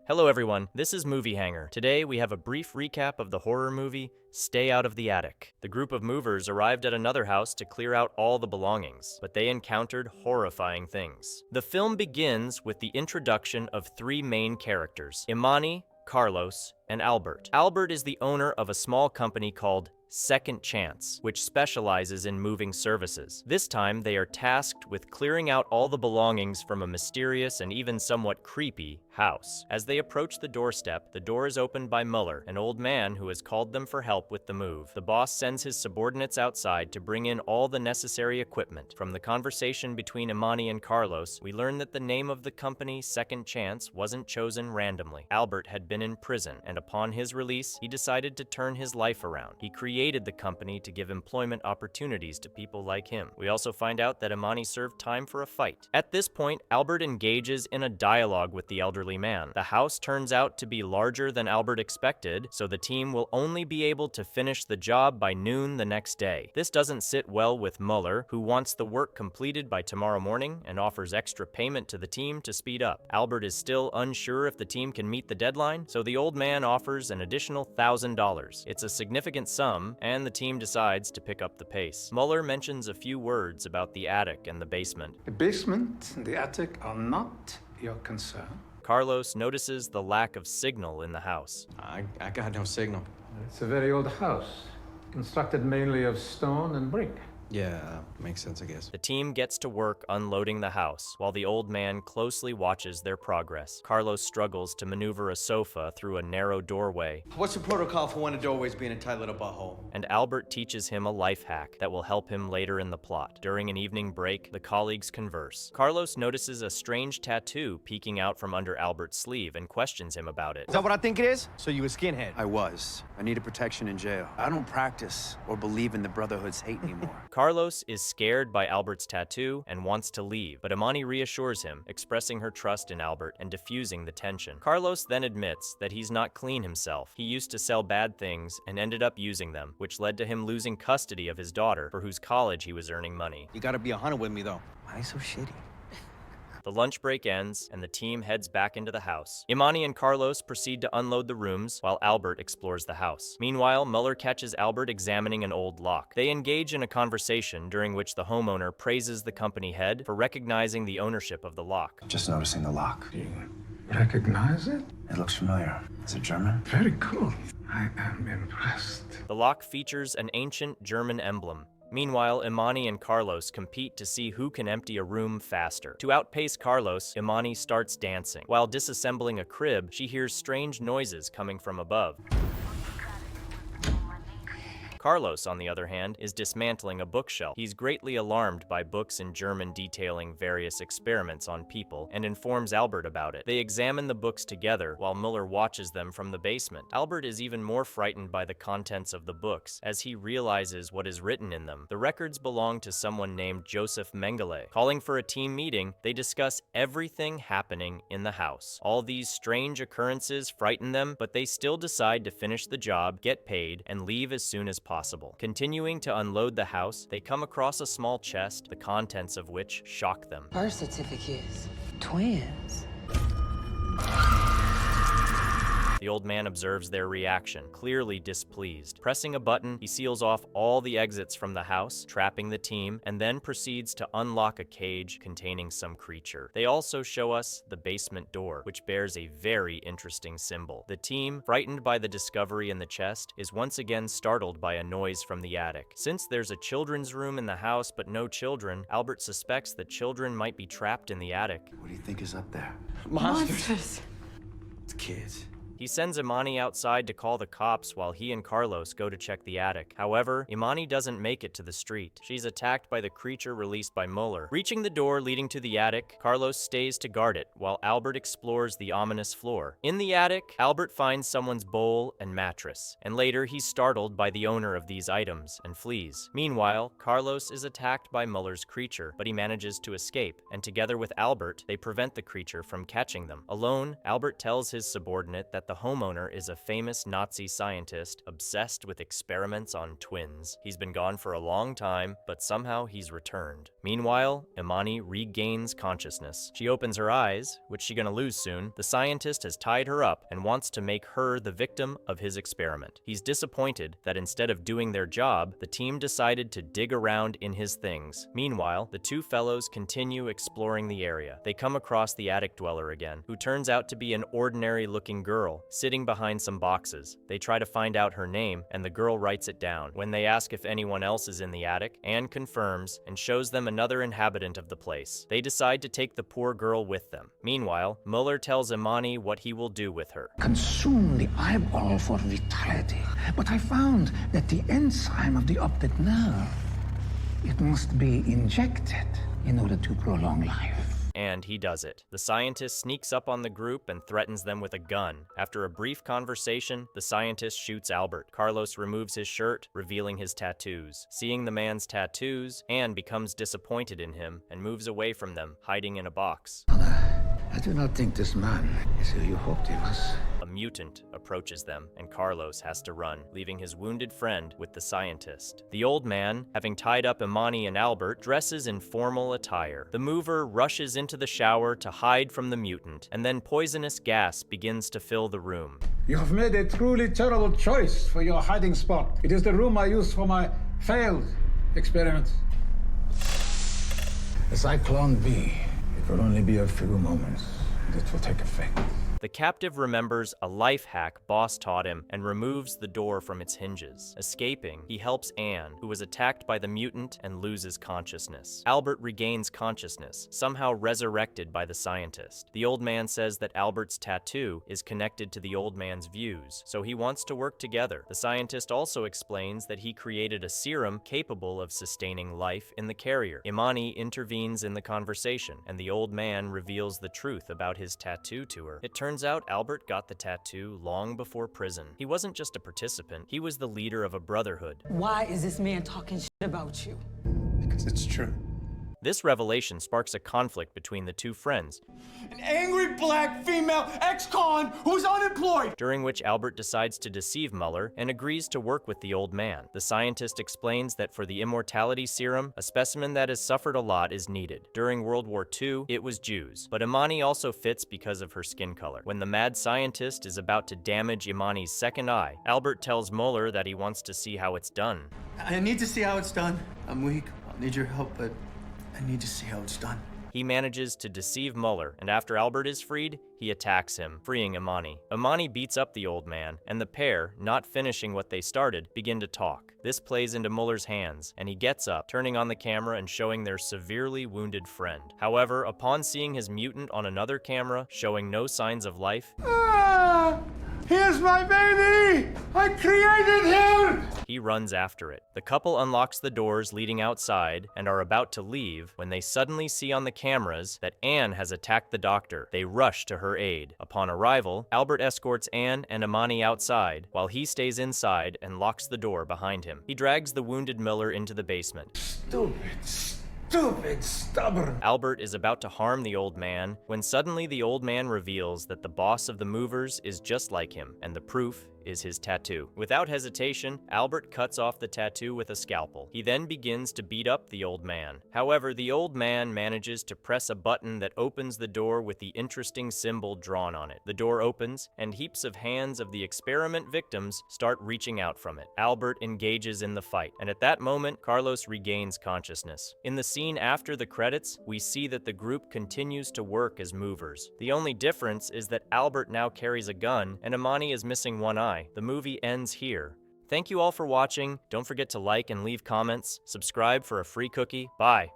Hello everyone, this is Movie Hanger. Today we have a brief recap of the horror movie, Stay Out of the Attic. The group of movers arrived at another house to clear out all the belongings, but they encountered horrifying things. The film begins with the introduction of three main characters, Imani, Carlos, and Albert. Albert is the owner of a small company called Second Chance, which specializes in moving services. This time, they are tasked with clearing out all the belongings from a mysterious and even somewhat creepy house. As they approach the doorstep, the door is opened by Müller, an old man who has called them for help with the move. The boss sends his subordinates outside to bring in all the necessary equipment. From the conversation between Imani and Carlos, we learn that the name of the company, Second Chance, wasn't chosen randomly. Albert had been in prison, and upon his release, he decided to turn his life around. He created the company to give employment opportunities to people like him. We also find out that Imani served time for a fight. At this point, Albert engages in a dialogue with the elderly man. The house turns out to be larger than Albert expected, so the team will only be able to finish the job by noon the next day. This doesn't sit well with Müller, who wants the work completed by tomorrow morning and offers extra payment to the team to speed up. Albert is still unsure if the team can meet the deadline, so the old man offers an additional $1,000. It's a significant sum, and the team decides to pick up the pace. Müller mentions a few words about the attic and the basement. The basement and the attic are not your concern. Carlos notices the lack of signal in the house. I got no signal. It's a very old house, constructed mainly of stone and brick. Yeah, makes sense, I guess. The team gets to work unloading the house, while the old man closely watches their progress. Carlos struggles to maneuver a sofa through a narrow doorway, What's the protocol for when a doorway's being a tight little butthole? and Albert teaches him a life hack that will help him later in the plot. During an evening break, the colleagues converse. Carlos notices a strange tattoo peeking out from under Albert's sleeve and questions him about it. Is that what I think it is? So you a skinhead? I was. I needed protection in jail. I don't practice or believe in the Brotherhood's hate anymore. Carlos is scared by Albert's tattoo and wants to leave, but Imani reassures him, expressing her trust in Albert and diffusing the tension. Carlos then admits that he's not clean himself. He used to sell bad things and ended up using them, which led to him losing custody of his daughter, for whose college he was earning money. You gotta be 100 with me, though. Why are you so shitty? The lunch break ends, and the team heads back into the house. Imani and Carlos proceed to unload the rooms, while Albert explores the house. Meanwhile, Müller catches Albert examining an old lock. They engage in a conversation during which the homeowner praises the company head for recognizing the ownership of the lock. Just noticing the lock. Do you recognize it? It looks familiar. Is it German? Very cool. I am impressed. The lock features an ancient German emblem. Meanwhile, Imani and Carlos compete to see who can empty a room faster. To outpace Carlos, Imani starts dancing. While disassembling a crib, she hears strange noises coming from above. Carlos, on the other hand, is dismantling a bookshelf. He's greatly alarmed by books in German detailing various experiments on people and informs Albert about it. They examine the books together while Müller watches them from the basement. Albert is even more frightened by the contents of the books as he realizes what is written in them. The records belong to someone named Joseph Mengele. Calling for a team meeting, they discuss everything happening in the house. All these strange occurrences frighten them, but they still decide to finish the job, get paid, and leave as soon as possible. Continuing to unload the house, they come across a small chest, the contents of which shock them. Birth certificates. Twins. The old man observes their reaction, clearly displeased. Pressing a button, he seals off all the exits from the house, trapping the team, and then proceeds to unlock a cage containing some creature. They also show us the basement door, which bears a very interesting symbol. The team, frightened by the discovery in the chest, is once again startled by a noise from the attic. Since there's a children's room in the house but no children, Albert suspects that children might be trapped in the attic. What do you think is up there? Monsters. It's kids. He sends Imani outside to call the cops while he and Carlos go to check the attic. However, Imani doesn't make it to the street. She's attacked by the creature released by Müller. Reaching the door leading to the attic, Carlos stays to guard it while Albert explores the ominous floor. In the attic, Albert finds someone's bowl and mattress, and later he's startled by the owner of these items and flees. Meanwhile, Carlos is attacked by Müller's creature, but he manages to escape, and together with Albert, they prevent the creature from catching them. Alone, Albert tells his subordinate that the homeowner is a famous Nazi scientist obsessed with experiments on twins. He's been gone for a long time, but somehow he's returned. Meanwhile, Imani regains consciousness. She opens her eyes, which she's gonna lose soon. The scientist has tied her up and wants to make her the victim of his experiment. He's disappointed that instead of doing their job, the team decided to dig around in his things. Meanwhile, the two fellows continue exploring the area. They come across the attic dweller again, who turns out to be an ordinary-looking girl, sitting behind some boxes. They try to find out her name, and the girl writes it down. When they ask if anyone else is in the attic, Anne confirms and shows them another inhabitant of the place. They decide to take the poor girl with them. Meanwhile, Müller tells Imani what he will do with her. Consume the eyeball for vitality. But I found that the enzyme of the optic nerve, it must be injected in order to prolong life. And he does it. The scientist sneaks up on the group and threatens them with a gun. After a brief conversation, the scientist shoots Albert. Carlos removes his shirt, revealing his tattoos. Seeing the man's tattoos, Anne becomes disappointed in him and moves away from them, hiding in a box. I do not think this man is who you hoped he was. A mutant approaches them, and Carlos has to run, leaving his wounded friend with the scientist. The old man, having tied up Imani and Albert, dresses in formal attire. The mover rushes into the shower to hide from the mutant, and then poisonous gas begins to fill the room. You have made a truly terrible choice for your hiding spot. It is the room I used for my failed experiments. The Cyclone B, it will only be a few moments. It will take effect. The captive remembers a life hack Boss taught him and removes the door from its hinges. Escaping, he helps Anne, who was attacked by the mutant and loses consciousness. Albert regains consciousness, somehow resurrected by the scientist. The old man says that Albert's tattoo is connected to the old man's views, so he wants to work together. The scientist also explains that he created a serum capable of sustaining life in the carrier. Imani intervenes in the conversation, and the old man reveals the truth about his tattoo to her. It turns out Albert got the tattoo long before prison. He wasn't just a participant, he was the leader of a brotherhood. Why is this man talking shit about you? Because it's true. This revelation sparks a conflict between the two friends, An angry black female ex-con who's unemployed! during which Albert decides to deceive Müller and agrees to work with the old man. The scientist explains that for the immortality serum, a specimen that has suffered a lot is needed. During World War II, it was Jews, but Imani also fits because of her skin color. When the mad scientist is about to damage Imani's second eye, Albert tells Müller that he wants to see how it's done. I need to see how it's done. I'm weak. I'll need your help, but I need to see how it's done. He manages to deceive Müller, and after Albert is freed, he attacks him, freeing Imani. Imani beats up the old man, and the pair, not finishing what they started, begin to talk. This plays into Müller's hands, and he gets up, turning on the camera and showing their severely wounded friend. However, upon seeing his mutant on another camera, showing no signs of life, Here's my baby! I created him! he runs after it. The couple unlocks the doors leading outside and are about to leave when they suddenly see on the cameras that Anne has attacked the doctor. They rush to her aid. Upon arrival, Albert escorts Anne and Imani outside while he stays inside and locks the door behind him. He drags the wounded Müller into the basement. Stupid, stubborn. Albert is about to harm the old man when suddenly the old man reveals that the boss of the movers is just like him, and the proof is his tattoo. Without hesitation, Albert cuts off the tattoo with a scalpel. He then begins to beat up the old man. However, the old man manages to press a button that opens the door with the interesting symbol drawn on it. The door opens, and heaps of hands of the experiment victims start reaching out from it. Albert engages in the fight, and at that moment, Carlos regains consciousness. In the scene after the credits, we see that the group continues to work as movers. The only difference is that Albert now carries a gun, and Imani is missing one eye. The movie ends here. Thank you all for watching. Don't forget to like and leave comments. Subscribe for a free cookie. Bye.